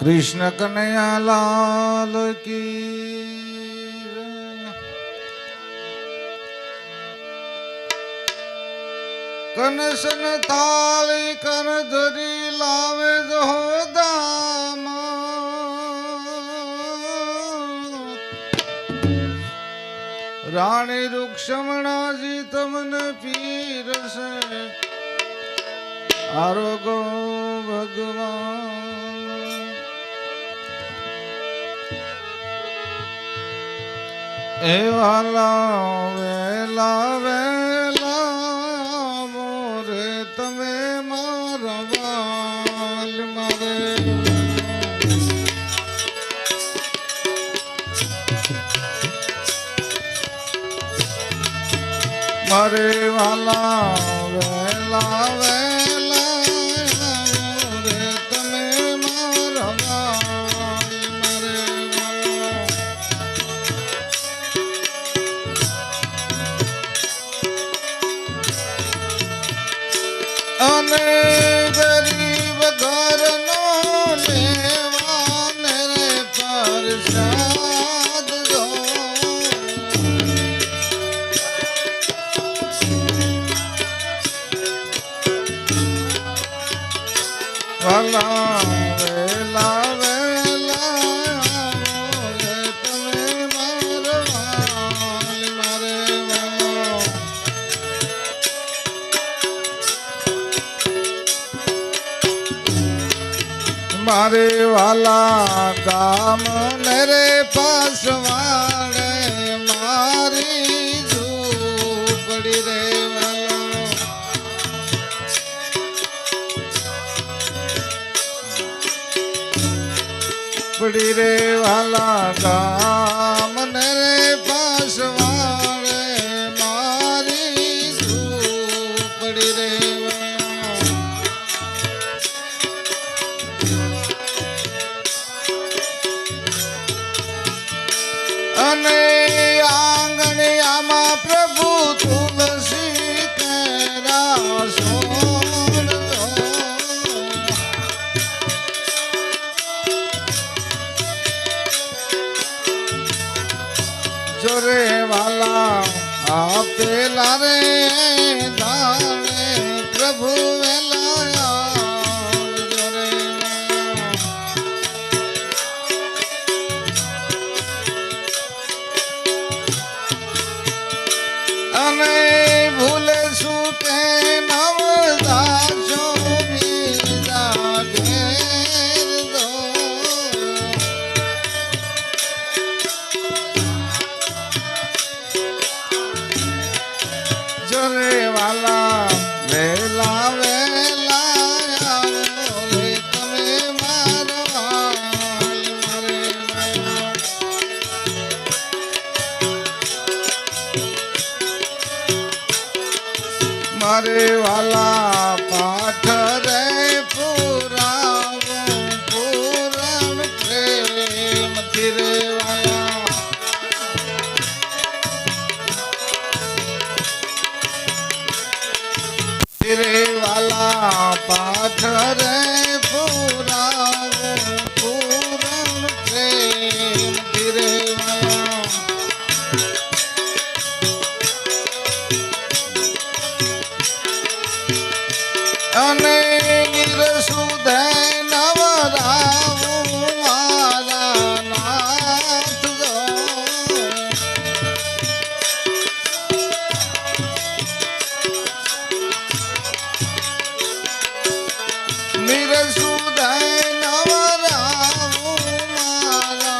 कृष्ण कन्हैया लाल की। कनसन थाली कर धरी लावे जो दाम, रानी रुक्ष्मणा जी तमने पीरस आरोगो भगवान। ए वाला वेला वेला मोरे तमे मारवाल मारे। मारे वाला वेला वेला मोरे तमे मारवाल मारे वाला। अने गरीब घर नो लेवाने रे प्रसाद दो। वाला वेला वेला मोरे तमे मारवाल मारे वाला। मारे वाला गाम मेरे पास वाले मारी झूपड़ी रे वाला। पड़ी रे वाला गाम मेरे पास वाले मारी झूपड़ी रे वाला। अने आंगणियामा प्रभु तुलसी तेरा सोन दो। जोरे वाला आपे लारे दाने प्रभु वेलाया जोरे वाला। अने भूले सुके नवदासो बीजा घेर दो। जोरे वाला वेला वेला मोरे तमे मारवाल मारे वाला। मारे वाला पाठ रे पुरावो पूरण प्रेम थिरे वाला। थिरे वाला पाठ रे पुरावो पूरण प्रेम थिरे वाला। अने निरसुदय नवरावु मारा नाथ दो। निरसुदय नवरावु मारा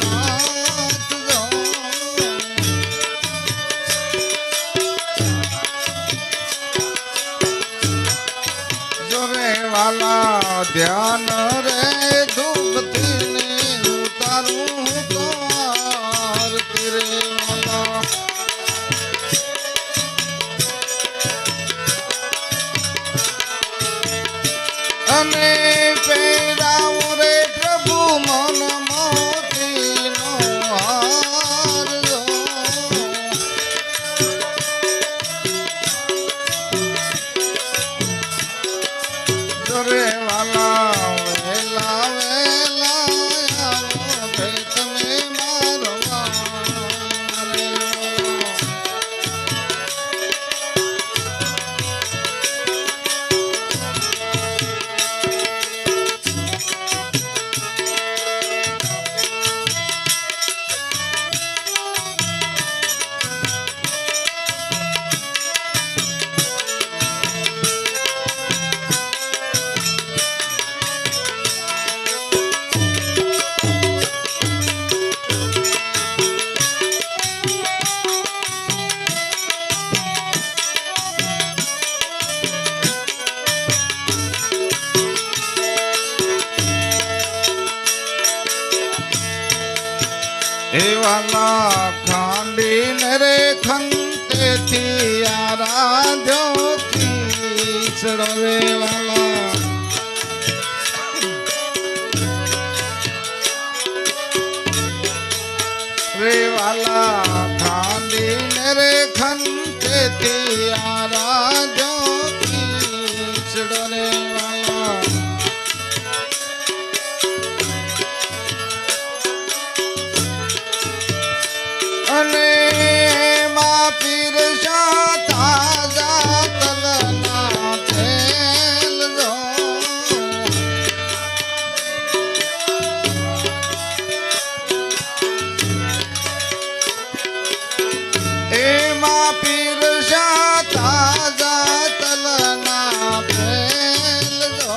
नाथ दो। जोरे वाला ध्यान रे धूपती ने उतारूं तो आरती रे वाला। अने पेराऊं रे प्रभु मन मोती नो हार दो। जोरे वाला वेला वेला વાલા ખાંડીને રે ખંતેથી આરાધ્યો ખીચડો રે વાલા રે વાલા ખાંડીને રે ખંતેથી આરાધ્યો ખીચડો રે વાલા અને માં પીરસા તાજા તલના તેલ જો એમાં પીરસા તાજા તલના તેલ જો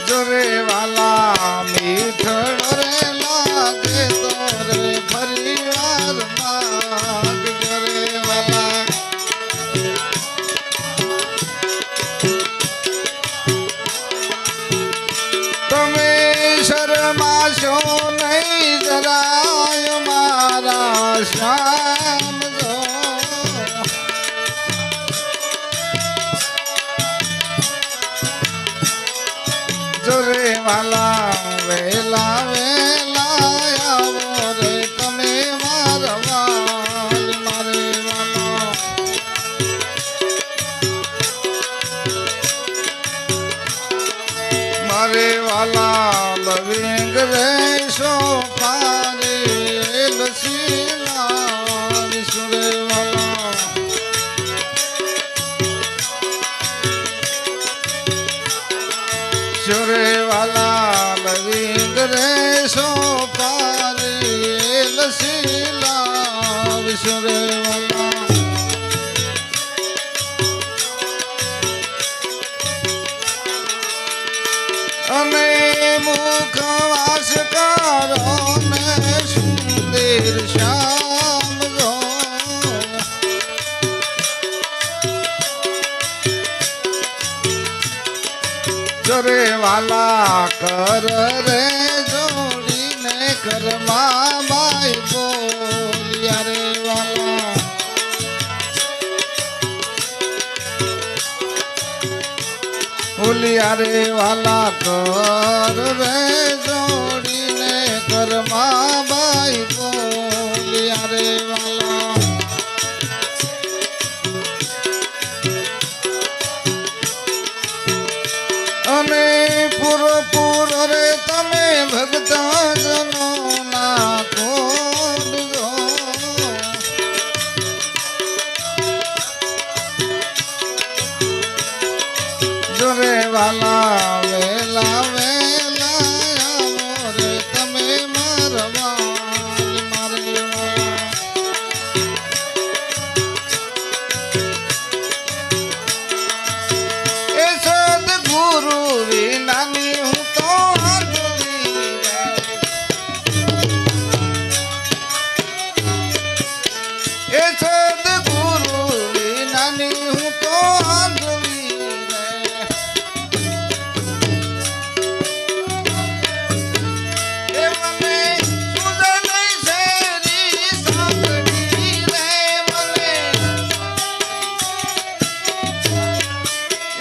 જોરે વાલા મીઠડો રે લાગે તો રે ફરી વાર માગ જોરે વાલા તમે શરમાશો નહીં જરાય મારા શ્યામ જો જોરે વાલા વેલા વેલા આવો રે તમે મારવાલ મારે વાલા મારે વાલા લવિંગ રે સોપારે લસીલા વિસુરે વાલા સુરે વાલા લવિંગ રે સોપારે લસીલા વિસુરે વાલા અને મુખવાસ કરો ને સુંદર શ્યામ જો જોરે વાલા કર રે જોડીને ઘરમાં બાઈ બોલ્યા રે વાલા બોલ્યા રે વાલા કર રે જોડીને ઘરમાં બાઈ બોલ્યા રે વાલા અને પૂરો પૂરો રે તમે ભગતા જનો ના કોડજો જોરે વાલા વેલા વેલા આવો રે તમે મારવાલ મારે વાલા એ સદગુરુ વિનાની હું તો અધૂરી રે એ સદગુરુ વિનાની હું તો અધૂરી રે એ મને સુદન શેરી સાંભળી રે મને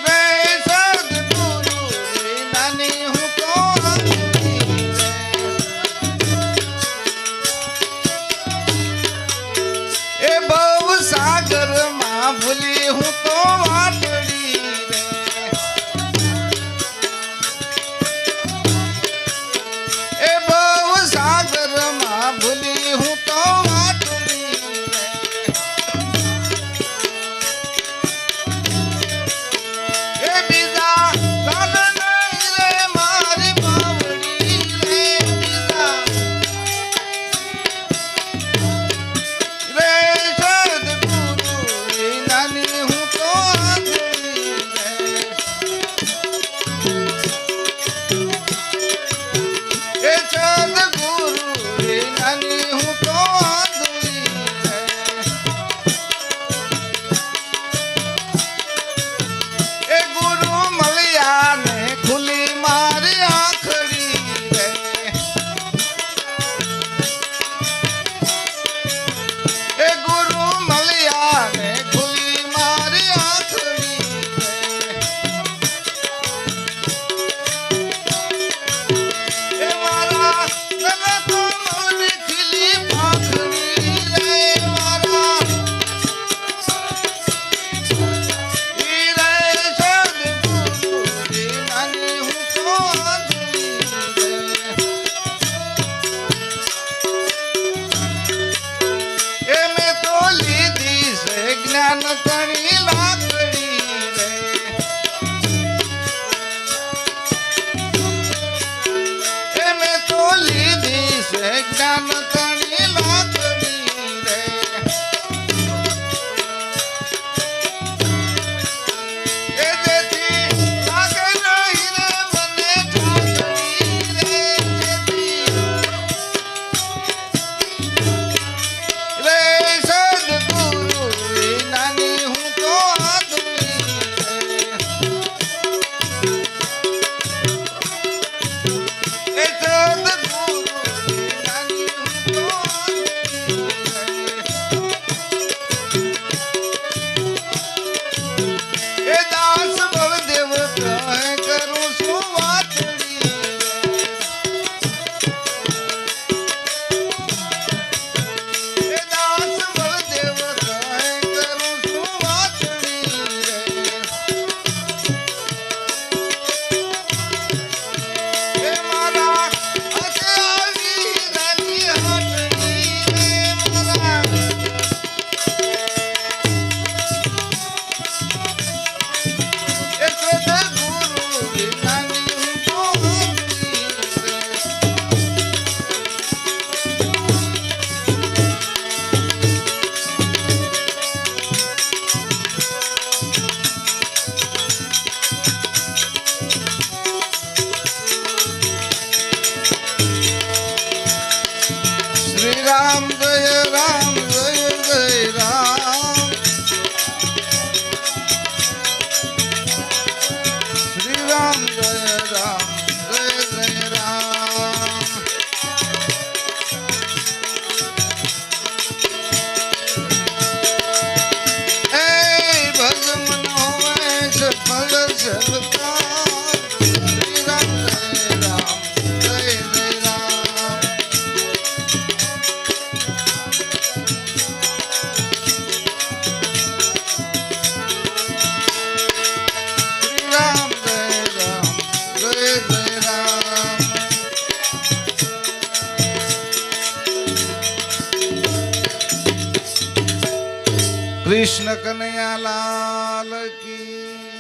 રે સદગુરુ વિનાની હું તો અધૂરી રે એ ભવ સાગર માં ભૂલી હું તો વાટડી રે એ ભવ સાગર માં ભૂલી હું તો વાટડી રે એ બીજા ધન નહીં રે મારી બાવડી રે બીજા રે સદગુરુ વિનાની હું તો અધૂરી એ ગુરુ મળ્યા ને ખુલી મારી આંખડી રે. એ મારા તને તો મોરની ખીલી પાંખડી રે. મારા ઈ રે સદગુરુ રે નાની હું તો આંધળી રે. એ મેં તો લીધી છે જ્ઞાન તણી લાકડી રે. એ મેં તો લીધી છે જ્ઞાન તણી લાકડી રે. એ જેથી લાગે નહીં રે મને ઝાકડી રે. જેથી રે સદગુરુ રે નાની હું તો આંધળી રે. એ સદગુરુ રે નાની હું તો આંધળી રે. એ દાસ બળદેવ કહે કરું છું વાતડી રે. એ દાસ બળદેવ કહે કરું છું વાતડી રે. એ મારા હાથે આવી નાની હાટડી રે. મારા એ સદગુરુ રે નાની હું તો આંધળી રે. શ્રી રામ જય રામ જય જય રામ. શ્રી રામ જય રામ જય જય રામ. એ ભજ મન હોવે સફળ સલતા. શ્રી રામ જય રામ જય જય રામ. શ્રી રામ જય રામ જય જય રામ. કૃષ્ણ કનૈયા લાલ કી